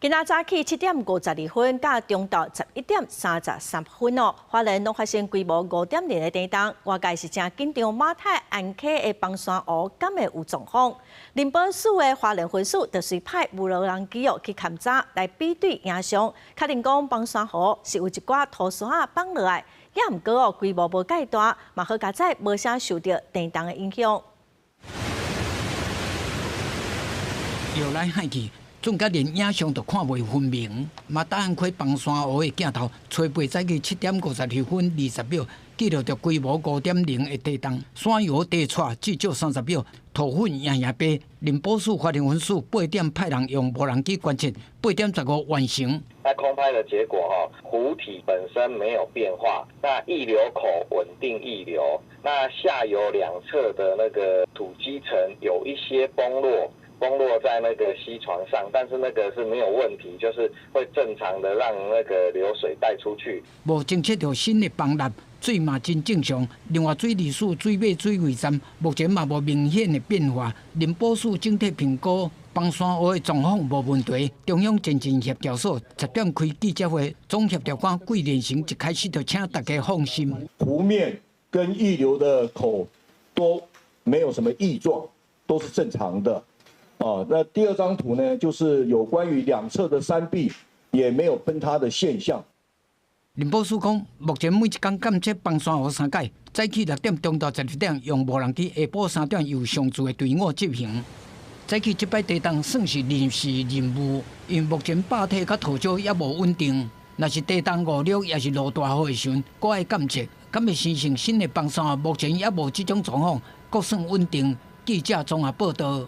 今仔早起7:52，到中昼11:33哦，花莲拢发生规模5.0的地震，外界是正紧张。马太安溪的崩山湖敢会有状况？林保署的花莲分署就随派无人机去勘查，来比对影像，确定讲崩山湖是有一寡土山放落来，也毋过规模无介大，嘛好佳在无啥受到地震的影响。摇来喊去。 总甲连影像都看袂分明，马达安溪崩山湖的镜头，初八早起7:52分20秒，记录着规模5.0的地震，山摇地颤至少30秒，土粉硬硬飞。林保署花莲分署8点派人用无人机观测，8:15完成。那空拍的结果湖体本身没有变化，那溢流口稳定溢流，那下游两侧的那个土基层有一些崩落在那个溪床上，但是那个是没有问题，就是会正常的让那个流水带出去。无侦测到新的崩塌，水嘛真正常。另外，水利署水尾水位站目前嘛无明显的变化。林保署整体评估崩山湖的状况无问题。中央前线协调所10点开记者会，总协调官桂连成一开始就请大家放心。湖面跟溢流的口都没有什么异状，都是正常的。 那第二张图呢，就是有关于两侧的山壁也没有崩塌的现象。林保署讲，目前每一天监测崩山湖3届，早起6点，中昼12点用无人机，下晡3点由上自的队伍执行。早起这摆地震算是临时任务，因为目前坝体甲土石也无稳定。若是地震5了，也是落大雨的时阵，搁爱监测，敢会形成新的崩山湖。目前也无这种状况，各算稳定。记者综合报道。